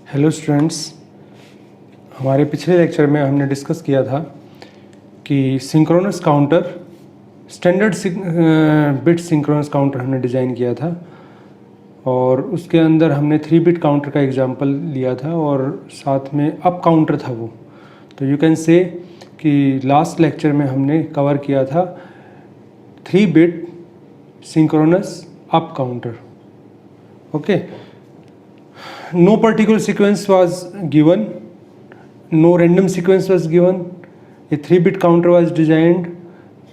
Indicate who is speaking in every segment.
Speaker 1: Hello students, हमारे पिछले lecture में हमने डिस्कस किया था कि synchronous counter standard bit synchronous counter हमने डिज़ाइन किया था और उसके अंदर हमने 3 बिट काउंटर का एग्जांपल लिया था और साथ में अप काउंटर था वो। तो यू कैन से कि लास्ट लेक्चर में हमने कवर किया था 3 bit synchronous up counter. Okay, no particular sequence was given, no random sequence was given, a 3 bit counter was designed,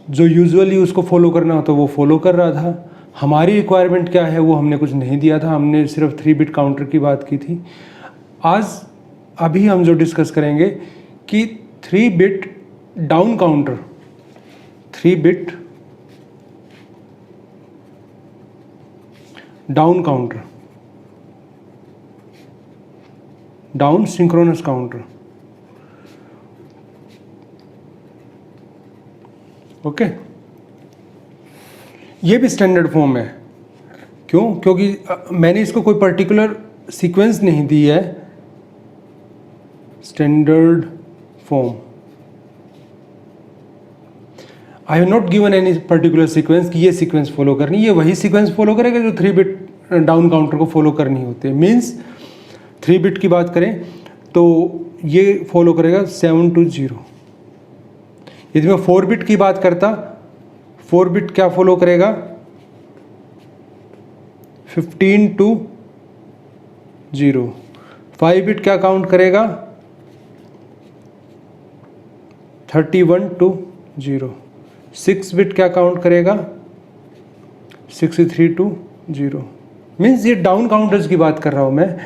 Speaker 1: जो यूजुअली उसको फॉलो करना होता वो फॉलो कर रहा था। हमारी रिक्वायरमेंट क्या है वो हमने कुछ नहीं दिया था, हमने सिर्फ 3 बिट काउंटर की बात की थी। अभी हम जो डिस्कस करेंगे कि 3 bit down counter, 3 bit down counter, down synchronous counter. Okay, ये भी स्टैंडर्ड फॉर्म है। क्यों? क्योंकि मैंने इसको कोई पर्टिकुलर सीक्वेंस नहीं दी है। Standard form, I have not given any particular sequence कि ये सीक्वेंस फॉलो करनी, ये वही सीक्वेंस फॉलो करेगा जो 3 बिट डाउन काउंटर को फॉलो करनी होती है। मीन्स 3 बिट की बात करें तो ये फॉलो करेगा 7 to 0। यदि मैं 4 बिट की बात करता, 4 बिट क्या फॉलो करेगा? 15 to 0। 5 बिट क्या काउंट करेगा? 31 to 0। 6 बिट क्या काउंट करेगा? 63 to 0। मीन्स ये डाउन काउंटर्स की बात कर रहा हूँ मैं।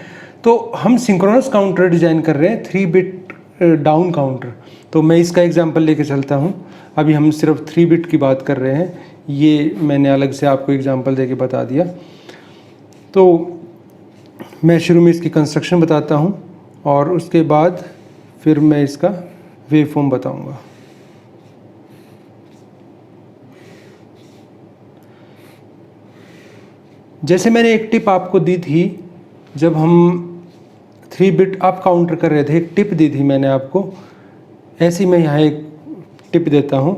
Speaker 1: तो हम सिंक्रोनस काउंटर डिज़ाइन कर रहे हैं 3 बिट डाउन काउंटर। तो मैं इसका एग्जांपल लेके चलता हूँ। अभी हम सिर्फ 3 बिट की बात कर रहे हैं, ये मैंने अलग से आपको एग्जांपल देके बता दिया। तो मैं शुरू में इसकी कंस्ट्रक्शन बताता हूँ और उसके बाद फिर मैं इसका वेव फॉर्म बताऊँगा। जैसे मैंने एक टिप आपको दी थी जब हम 3 बिट अप काउंटर कर रहे थे, एक टिप दी थी मैंने आपको। ऐसी मैं यहाँ एक टिप देता हूँ।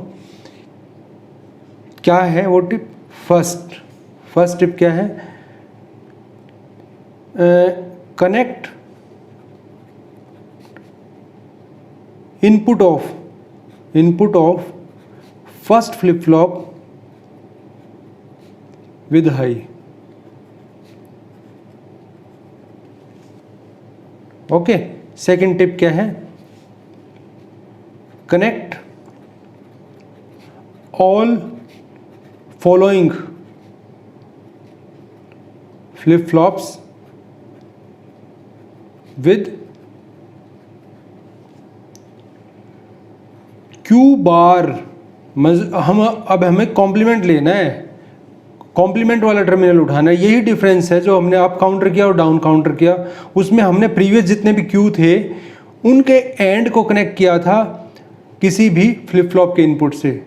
Speaker 1: क्या है वो टिप? फर्स्ट टिप क्या है? Connect input of first flip flop with high. Okay, second tip क्या है? Connect all following flip flops with Q bar. हमें कॉम्प्लीमेंट लेना है, कॉम्प्लीमेंट वाला टर्मिनल उठाना है। यही डिफरेंस है जो हमने अप काउंटर किया और डाउन काउंटर किया। उसमें हमने प्रीवियस जितने भी क्यू थे उनके एंड को कनेक्ट किया था किसी भी फ्लिप फ्लॉप के इनपुट से।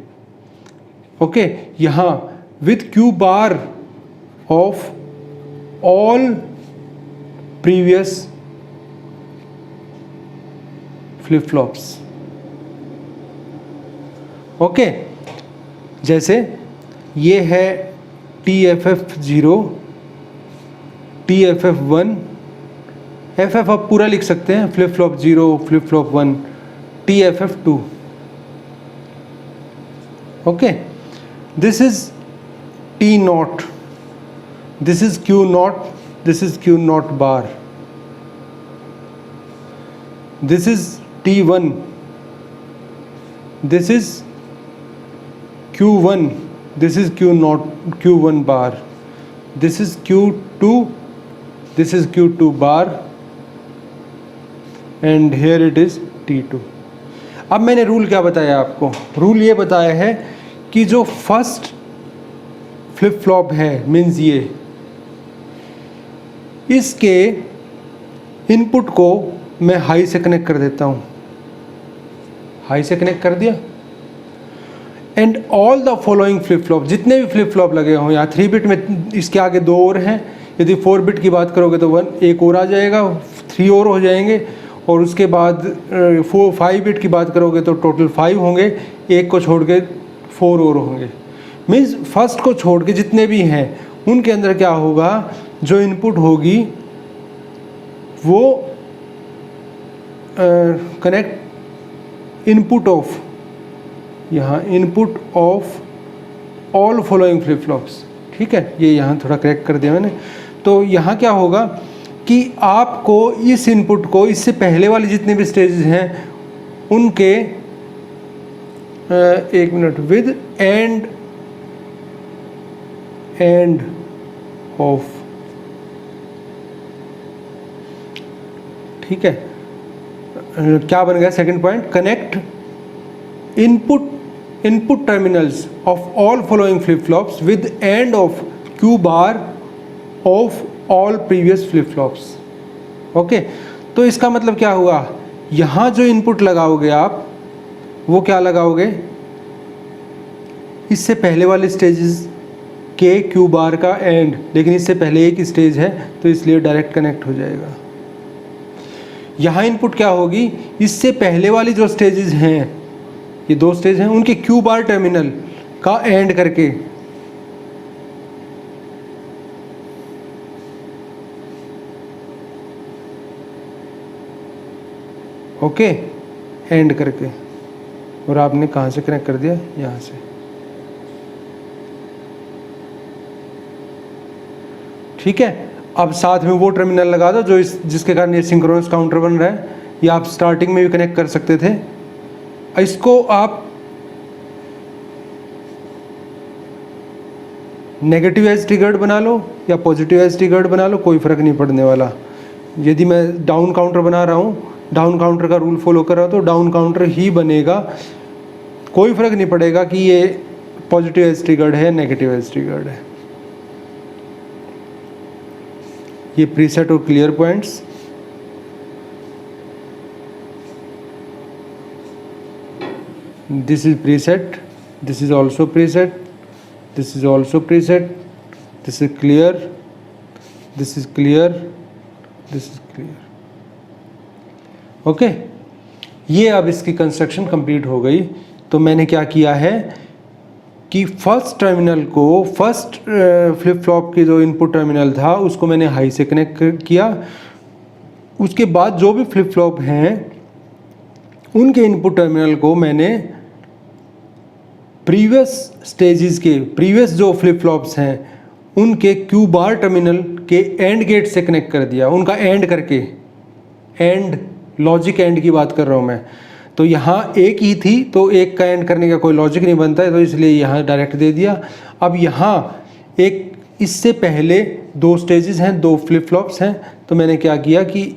Speaker 1: ओके, यहाँ with Q bar of all previous flip flops. Okay, जैसे ये है TFF0, TFF1, FF आप पूरा लिख सकते हैं, flip flop 0, flip flop 1, TFF2। Okay, this is T0, this is Q0, this is Q0 bar, this is T1, this is Q1, this is Q1 bar, this is Q2, this is Q2 bar and here it is T2। अब मैंने rule क्या बताया आपको? Rule ये बताया है कि जो फर्स्ट फ्लिप फ्लॉप है, मीन्स ये, इसके इनपुट को मैं हाई से कनेक्ट कर देता हूँ। हाई से कनेक्ट कर दिया and all the following flip flop, जितने भी फ्लिप फ्लॉप लगे हों, यहाँ 3 बिट में इसके आगे 2 और हैं, यदि 4 बिट की बात करोगे तो 1 एक और आ जाएगा, 3 और हो जाएंगे, और उसके बाद 5 बिट की बात करोगे तो टोटल 5 होंगे, एक को छोड़ के 4 और होंगे। मीन्स फर्स्ट को छोड़ के जितने भी हैं उनके अंदर क्या होगा, जो इनपुट होगी वो कनेक्ट इनपुट ऑफ, यहाँ input of all following flip flops, ठीक है, ये यहाँ थोड़ा करेक्ट कर दिया मैंने। तो यहाँ क्या होगा कि आपको इस इनपुट को, इससे पहले वाले जितने भी स्टेजेस हैं उनके एक मिनट, विद एंड ऑफ, ठीक है, क्या बन गया second point, connect input terminals of all following flip flops with end of Q bar of all previous flip flops. Okay, तो इसका मतलब क्या हुआ, यहाँ जो इनपुट लगाओगे आप वो क्या लगाओगे, इससे पहले वाले स्टेजेस के क्यू बार का एंड, लेकिन इससे पहले एक स्टेज है तो इसलिए डायरेक्ट कनेक्ट हो जाएगा। यहाँ इनपुट क्या होगी, इससे पहले वाली जो स्टेजेस हैं, ये 2 स्टेज हैं, उनके क्यू बार टर्मिनल का एंड करके, ओके, एंड करके, और आपने कहाँ से कनेक्ट कर दिया, यहाँ से, ठीक है। अब साथ में वो टर्मिनल लगा दो जो जिसके कारण ये सिंक्रोनस काउंटर बन रहा है, या आप स्टार्टिंग में भी कनेक्ट कर सकते थे। इसको आप नेगेटिव एज ट्रिगर्ड बना लो या पॉजिटिव एज ट्रिगर्ड बना लो, कोई फ़र्क नहीं पड़ने वाला। यदि मैं डाउन काउंटर बना रहा हूँ, डाउन काउंटर का रूल फॉलो कर रहा हूँ, तो डाउन काउंटर ही बनेगा, कोई फ़र्क नहीं पड़ेगा कि ये पॉजिटिव एज ट्रिगर्ड है, नेगेटिव एज ट्रिगर्ड है। ये प्रीसेट और clear points, this is preset, this is also preset, this is also preset, this is clear, this is clear, this is clear. Okay, ये अब इसकी कंस्ट्रक्शन कंप्लीट हो गई। तो मैंने क्या किया है कि फर्स्ट टर्मिनल को, फर्स्ट फ्लिप फ्लॉप की जो इनपुट टर्मिनल था उसको मैंने हाई से कनेक्ट किया। उसके बाद जो भी फ्लिप फ्लॉप हैं उनके इनपुट टर्मिनल को मैंने प्रीवियस स्टेजेस के, प्रीवियस जो फ्लिप फ्लॉप्स हैं उनके क्यू बार टर्मिनल के एंड गेट से कनेक्ट कर दिया, उनका एंड करके, एंड लॉजिक एंड की बात कर रहा हूँ मैं। तो यहाँ एक ही थी तो एक का एंड करने का कोई लॉजिक नहीं बनता है, तो इसलिए यहाँ डायरेक्ट दे दिया। अब यहाँ एक, इससे पहले 2 स्टेजेस हैं, 2 फ्लिप फ्लॉप्स हैं, तो मैंने क्या किया कि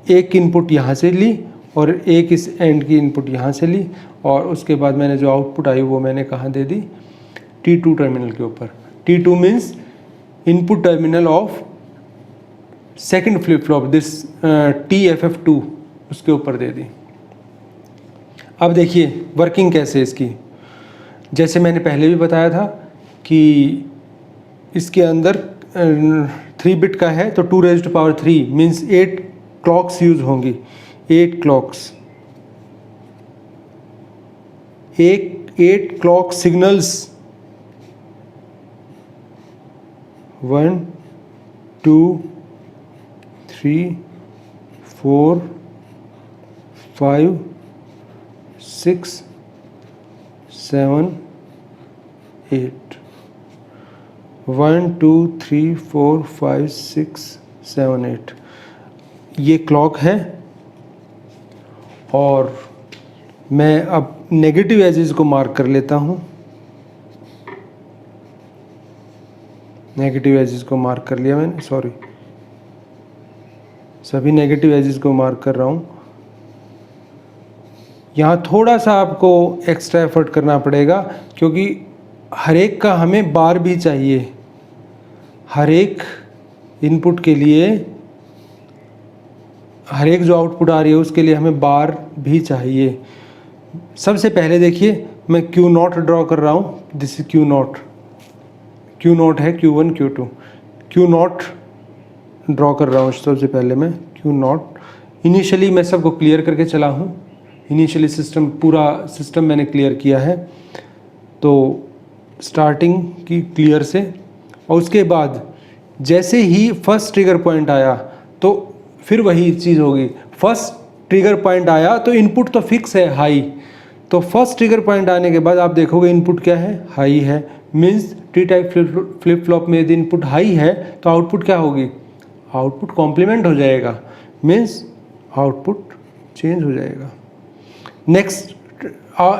Speaker 1: एक इनपुट यहाँ से ली और एक इस एंड की इनपुट यहाँ से ली, और उसके बाद मैंने जो आउटपुट आई वो मैंने कहाँ दे दी, T2 टर्मिनल के ऊपर। T2 means input terminal of second flip flop, this TFF2, उसके ऊपर दे दी। अब देखिए वर्किंग कैसे इसकी, जैसे मैंने पहले भी बताया था कि इसके अंदर 3 बिट का है, तो 2⁻³ मीन्स 8 क्लॉक्स यूज होंगी, 8 क्लॉक्स, 8 क्लॉक सिग्नल्स, 1 2 3 4 5 6 7 8, 1 2 3 4 5 6 7 8, ये क्लॉक है। और मैं अब नेगेटिव एजेस को मार्क कर लेता हूँ, नेगेटिव एजेस को मार्क कर लिया मैंने, सॉरी, सभी नेगेटिव एजेस को मार्क कर रहा हूँ। यहाँ थोड़ा सा आपको एक्स्ट्रा एफर्ट करना पड़ेगा क्योंकि हर एक का हमें बार भी चाहिए, हर एक इनपुट के लिए, हर एक जो आउटपुट आ रही है उसके लिए हमें बार भी चाहिए। सबसे पहले देखिए मैं Q0 ड्रॉ कर रहा हूँ, दिस इज Q0, Q0 है Q1 Q2, Q0 ड्रॉ कर रहा हूँ सबसे पहले मैं क्यू नॉट। इनिशियली मैं सबको क्लियर करके चला हूँ, इनिशियली सिस्टम पूरा सिस्टम मैंने क्लियर किया है, तो स्टार्टिंग की क्लियर से। और उसके बाद जैसे ही फर्स्ट ट्रिगर पॉइंट आया तो फिर वही चीज़ होगी। फर्स्ट ट्रिगर पॉइंट आया तो इनपुट तो फिक्स है हाई, तो फर्स्ट ट्रिगर पॉइंट आने के बाद आप देखोगे इनपुट क्या है, हाई है। Means T type flip flop में यदि इनपुट हाई है तो आउटपुट क्या होगी, आउटपुट कॉम्प्लीमेंट हो जाएगा, मीन्स आउटपुट चेंज हो जाएगा। नेक्स्ट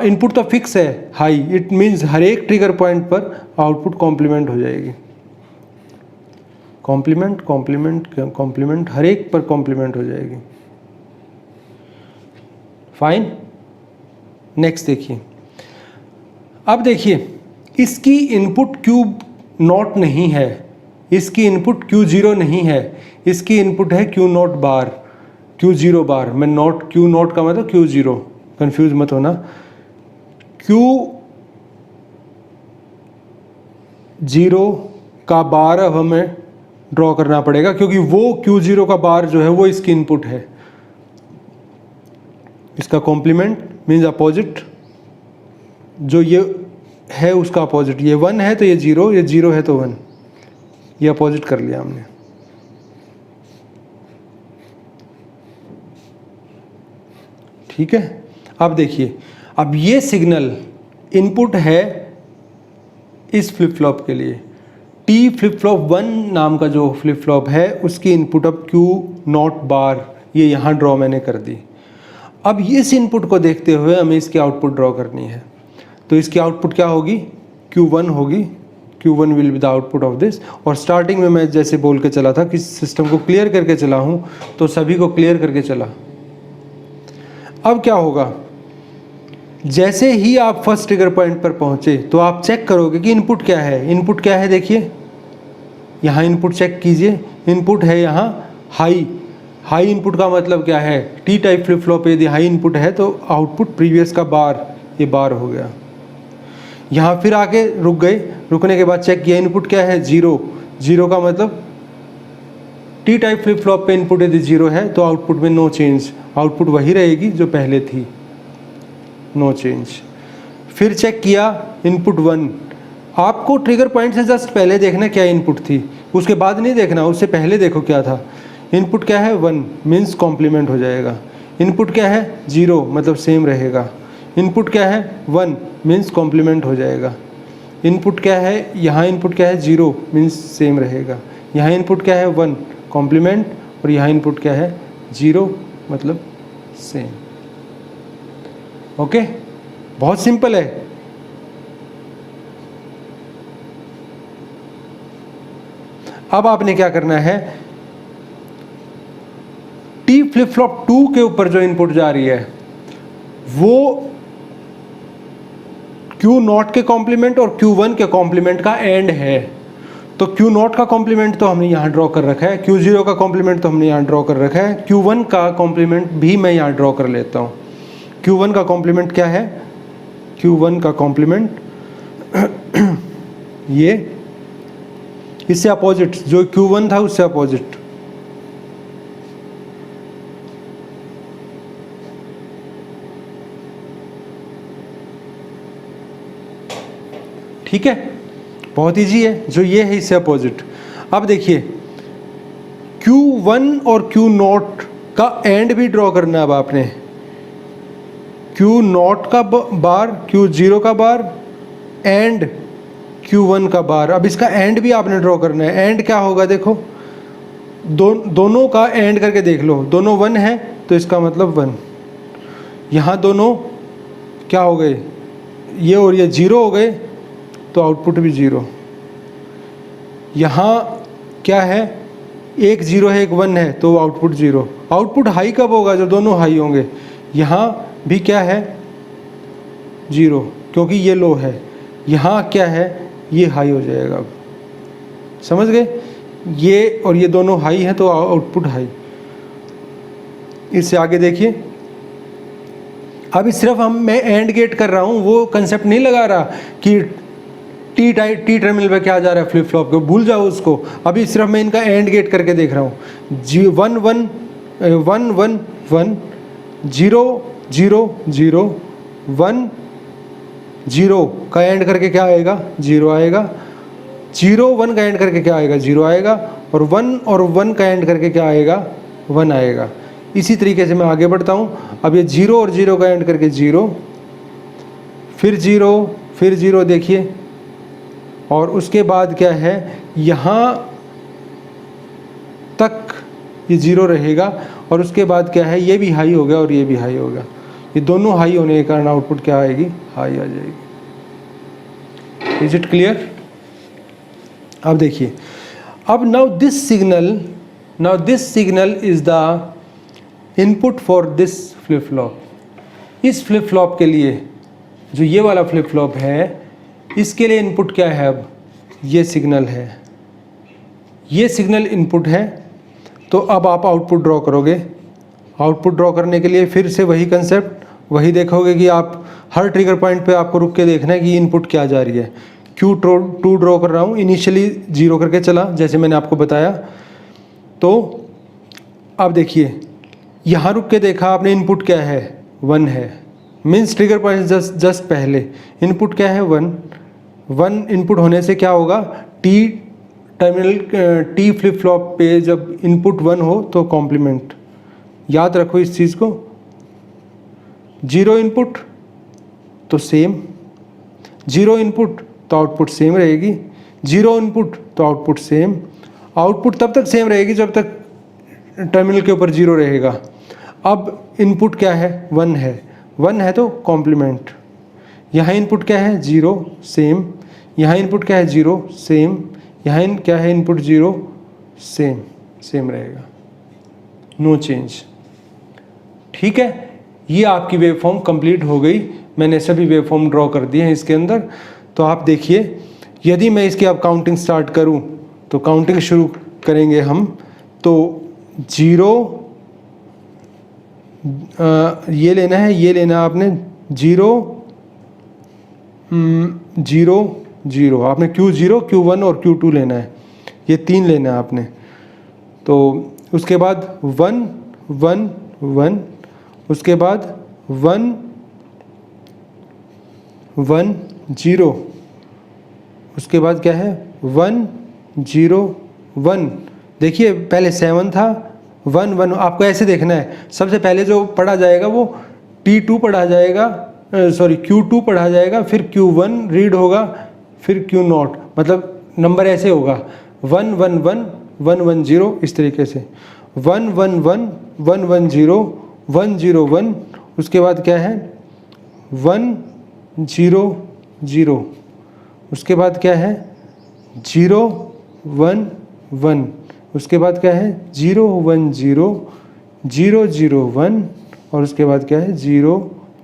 Speaker 1: इनपुट तो फिक्स है हाई, इट मीन्स हर एक ट्रिगर पॉइंट पर आउटपुट कॉम्प्लीमेंट हो जाएगी। कॉम्प्लीमेंट कॉम्प्लीमेंट कॉम्प्लीमेंट, हर एक पर कॉम्प्लीमेंट हो जाएगी। फाइन। नेक्स्ट देखिए, अब देखिए इसकी इनपुट क्यू नॉट नहीं है, इसकी इनपुट क्यू जीरो नहीं है, इसकी इनपुट है Q not bar, Q zero bar. मैं नॉट, क्यू नॉट का मतलब क्यू जीरो, कंफ्यूज मत होना। क्यू जीरो का बार अब हमें ड्रॉ करना पड़ेगा, क्योंकि वो क्यू जीरो का बार जो है वो इसकी इनपुट है। इसका कॉम्प्लीमेंट मीन्स अपोजिट, जो ये है उसका अपोजिट। ये 1 है तो ये 0, ये 0 है तो 1, ये अपोजिट कर लिया हमने। ठीक है। अब देखिए, अब ये सिग्नल इनपुट है इस फ्लिप फ्लॉप के लिए। टी फ्लिप फ्लॉप 1 नाम का जो फ्लिप फ्लॉप है उसकी इनपुट अब क्यू नॉट बार, ये यहाँ ड्रॉ मैंने कर दी। अब इस इनपुट को देखते हुए हमें इसकी आउटपुट ड्रॉ करनी है, तो इसकी आउटपुट क्या होगी, Q1 होगी। Q1 will be the output of this. और स्टार्टिंग में मैं जैसे बोल के चला था कि सिस्टम को क्लियर करके चला हूँ, तो सभी को क्लियर करके चला। अब क्या होगा, जैसे ही आप फर्स्ट ट्रिगर पॉइंट पर पहुँचे तो आप चेक करोगे कि इनपुट क्या है। इनपुट क्या है, देखिए यहाँ इनपुट चेक कीजिए, इनपुट है यहाँ हाई। हाई इनपुट का मतलब क्या है, टी टाइप फ्लिप फ्लॉप यदि हाई इनपुट है तो आउटपुट प्रीवियस का बार, ये बार हो गया। यहाँ फिर आके रुक गए, रुकने के बाद चेक किया इनपुट क्या है, 0। 0 का मतलब टी टाइप फ्लिप फ्लॉप पे इनपुट यदि 0 है तो आउटपुट में नो चेंज, आउटपुट वही रहेगी जो पहले थी, नो चेंज। फिर चेक किया इनपुट 1। आपको ट्रिगर पॉइंट से जस्ट पहले देखना क्या इनपुट थी, उसके बाद नहीं देखना, उससे पहले देखो क्या था। इनपुट क्या है, 1 मीन्स कॉम्प्लीमेंट हो जाएगा। इनपुट क्या है, 0 मतलब सेम रहेगा। इनपुट क्या है, 1 मीन्स कॉम्प्लीमेंट हो जाएगा। इनपुट क्या है, यहाँ इनपुट क्या है, 0 मीन्स सेम रहेगा। यहाँ इनपुट क्या है, 1 कॉम्प्लीमेंट, और यहाँ इनपुट क्या है, 0 मतलब सेम। ओके, बहुत सिंपल है। अब आपने क्या करना है, टी फ्लिप फ्लॉप 2 के ऊपर जो इनपुट जा रही है वो क्यू नॉट के कॉम्प्लीमेंट और Q1 के कॉम्प्लीमेंट का एंड है। तो Q नॉट का कॉम्प्लीमेंट तो हमने यहाँ ड्रॉ कर रखा है, Q0 का कॉम्प्लीमेंट तो हमने यहाँ ड्रॉ कर रखा है, Q1 का कॉम्प्लीमेंट भी मैं यहाँ ड्रॉ कर लेता हूँ। Q1 का कॉम्प्लीमेंट क्या है, Q1 का कॉम्प्लीमेंट ये इससे अपोजिट, जो Q1 था उससे अपोजिट। ठीक है, बहुत इजी है, जो ये है इससे अपोजिट। अब देखिए Q1 और Q नॉट का एंड भी ड्रॉ करना है। अब आपने Q नॉट का बार, Q0 का बार एंड Q1 का बार। अब इसका एंड भी आपने ड्रॉ करना है। एंड क्या होगा, देखो दोनों का एंड करके देख लो, दोनों 1 है तो इसका मतलब 1। यहाँ दोनों क्या हो गए, ये और ये 0 हो गए तो आउटपुट भी 0। यहाँ क्या है, एक 0 है एक 1 है तो आउटपुट 0। आउटपुट हाई कब होगा, जब दोनों हाई होंगे। यहाँ भी क्या है, 0, क्योंकि ये लो है। यहाँ क्या है, ये हाई हो जाएगा। अब समझ गए, ये और ये दोनों हाई हैं तो आउटपुट हाई। इससे आगे देखिए, अभी सिर्फ मैं एंड गेट कर रहा हूँ, वो कंसेप्ट नहीं लगा रहा कि टी टर्मिनल पे क्या जा रहा है फ्लिप फ्लॉप को, भूल जाओ उसको। अभी सिर्फ मैं इनका एंड गेट करके देख रहा हूँ। 1 1 1 1 1 0 0 0 1 0 का एंड करके क्या आएगा, 0 आएगा। 0 1 का एंड करके क्या आएगा, 0 आएगा। और 1 का एंड करके क्या आएगा, 1 आएगा। इसी तरीके से मैं आगे बढ़ता हूँ। अब ये 0 और 0 का एंड करके 0, फिर 0, फिर 0 देखिए। और उसके बाद क्या है, यहाँ तक ये 0 रहेगा। और उसके बाद क्या है, ये भी हाई हो गया और ये भी हाई हो गया। ये दोनों हाई होने के कारण आउटपुट क्या आएगी, हाई आ जाएगी। Is it clear? अब देखिए, अब now this signal is the input for this flip flop. इस फ्लिप फ्लॉप के लिए, जो ये वाला फ्लिप फ्लॉप है, इसके लिए इनपुट क्या है, अब ये सिग्नल है, ये सिग्नल इनपुट है। तो अब आप आउटपुट ड्रॉ करोगे। आउटपुट ड्रॉ करने के लिए फिर से वही कंसेप्ट, वही देखोगे कि आप हर ट्रिगर पॉइंट पे आपको रुक के देखना है कि इनपुट क्या जा रही है। Q2 ड्रॉ कर रहा हूँ, इनिशियली 0 करके चला जैसे मैंने आपको बताया। तो अब देखिए, यहाँ रुक के देखा आपने, इनपुट क्या है, 1 है। मीन्स ट्रिगर पॉइंट जस्ट पहले इनपुट क्या है, 1 इनपुट होने से क्या होगा, टी फ्लिप फ्लॉप पे जब इनपुट 1 हो तो कॉम्प्लीमेंट, याद रखो इस चीज़ को। 0 इनपुट तो सेम, 0 इनपुट तो आउटपुट सेम रहेगी, 0 इनपुट तो आउटपुट सेम। आउटपुट तब तक सेम रहेगी जब तक टर्मिनल के ऊपर 0 रहेगा। अब इनपुट क्या है, 1 है, 1 है तो कॉम्प्लीमेंट। यहाँ इनपुट क्या है, 0 सेम। यहाँ इनपुट क्या है, 0 सेम। यहाँ क्या है, इनपुट 0 सेम रहेगा, नो चेंज। ठीक है, ये आपकी वेव फॉर्म कंप्लीट हो गई। मैंने सभी वेव फॉर्म ड्रॉ कर दिए हैं इसके अंदर। तो आप देखिए, यदि मैं इसकी अब काउंटिंग स्टार्ट करूं तो काउंटिंग शुरू करेंगे हम। तो 0 ये लेना है, ये लेना है आपने 0 0 0, आपने Q0 Q1 और Q2 लेना है, ये 3 लेना है आपने। तो उसके बाद 1 1 1, उसके बाद 1 1 0, उसके बाद क्या है, 1 0 1। देखिए पहले 7 था, 1 1। आपको ऐसे देखना है, सबसे पहले जो पढ़ा जाएगा वो T2 पढ़ा जाएगा, सॉरी Q2 पढ़ा जाएगा, फिर Q1 रीड होगा, फिर Q0। मतलब नंबर ऐसे होगा 1 1 1 1 1 0, इस तरीके से 1 1 1 1 1 0 1 0 1। उसके बाद क्या है, 1 0 0, उसके बाद क्या है, 0 1 1, उसके बाद क्या है, 0 1 0 0 0 1, और उसके बाद क्या है, 0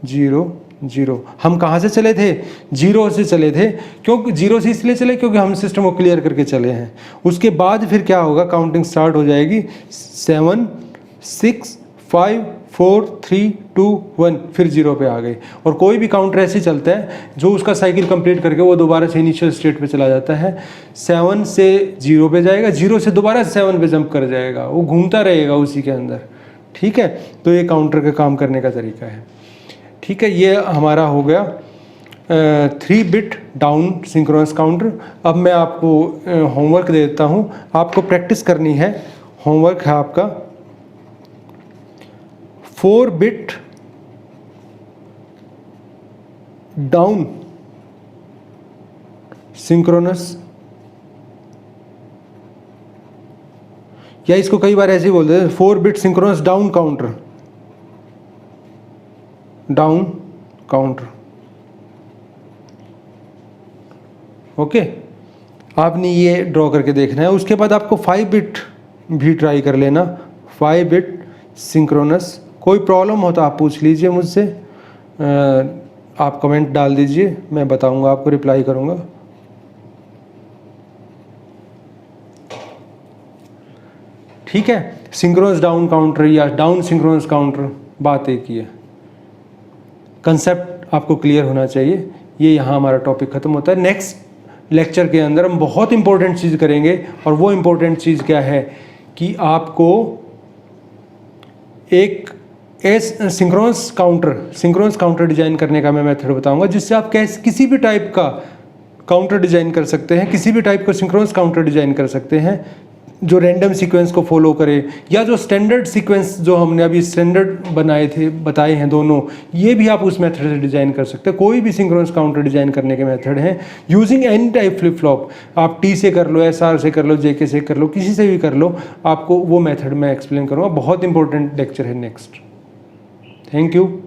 Speaker 1: 0 0। हम कहाँ से चले थे, 0 से चले थे। क्योंकि 0 से इसलिए चले क्योंकि हम सिस्टम को क्लियर करके चले हैं। उसके बाद फिर क्या होगा, काउंटिंग स्टार्ट हो जाएगी, 7 6 5 4 3 2 1, फिर 0 पे आ गए। और कोई भी काउंटर ऐसे चलता है जो उसका साइकिल कंप्लीट करके वो दोबारा से इनिशियल स्टेट पे चला जाता है। 7 से 0 पे जाएगा, 0 से दोबारा 7 पे जंप कर जाएगा, वो घूमता रहेगा उसी के अंदर। ठीक है, तो ये काउंटर का काम करने का तरीका है। ठीक है, ये हमारा हो गया 3 बिट डाउन सिंक्रोनस काउंटर। अब मैं आपको होमवर्क दे देता हूँ, आपको प्रैक्टिस करनी है। होमवर्क है आपका 4 बिट डाउन सिंक्रोनस, या इसको कई बार ऐसे ही बोलते हैं 4 bit synchronous down counter, down counter. Okay, आपने ये ड्रॉ करके देखना है। उसके बाद आपको 5 बिट भी ट्राई कर लेना, 5 बिट सिंक्रोनस। कोई प्रॉब्लम हो तो आप पूछ लीजिए मुझसे, आप कमेंट डाल दीजिए, मैं बताऊंगा, आपको रिप्लाई करूंगा। ठीक है, सिंक्रोनस डाउन काउंटर या डाउन सिंक्रोनस काउंटर, बात एक ही है। कंसेप्ट आपको क्लियर होना चाहिए। ये यहाँ हमारा टॉपिक खत्म होता है। नेक्स्ट लेक्चर के अंदर हम बहुत इंपॉर्टेंट चीज़ करेंगे। और वो इम्पोर्टेंट चीज़ क्या है कि आपको एक सिंक्रोनस काउंटर डिजाइन करने का मैं मेथड बताऊंगा, जिससे आप किसी भी टाइप का काउंटर डिजाइन कर सकते हैं, किसी भी टाइप का सिंक्रोनस काउंटर डिजाइन कर सकते हैं जो रैंडम सीक्वेंस को फॉलो करे, या जो स्टैंडर्ड सीक्वेंस जो हमने अभी स्टैंडर्ड बताए हैं दोनों, ये भी आप उस मेथड से डिजाइन कर सकते हैं। कोई भी सिंक्रोनस काउंटर डिजाइन करने के मेथड हैं using any type flip flop. आप टी से कर लो, एसआर से कर लो, जेके से कर लो, किसी से भी कर लो, आपको वो मेथड मैं एक्सप्लेन करूँगा। बहुत इंपॉर्टेंट लेक्चर है नेक्स्ट। Thank you.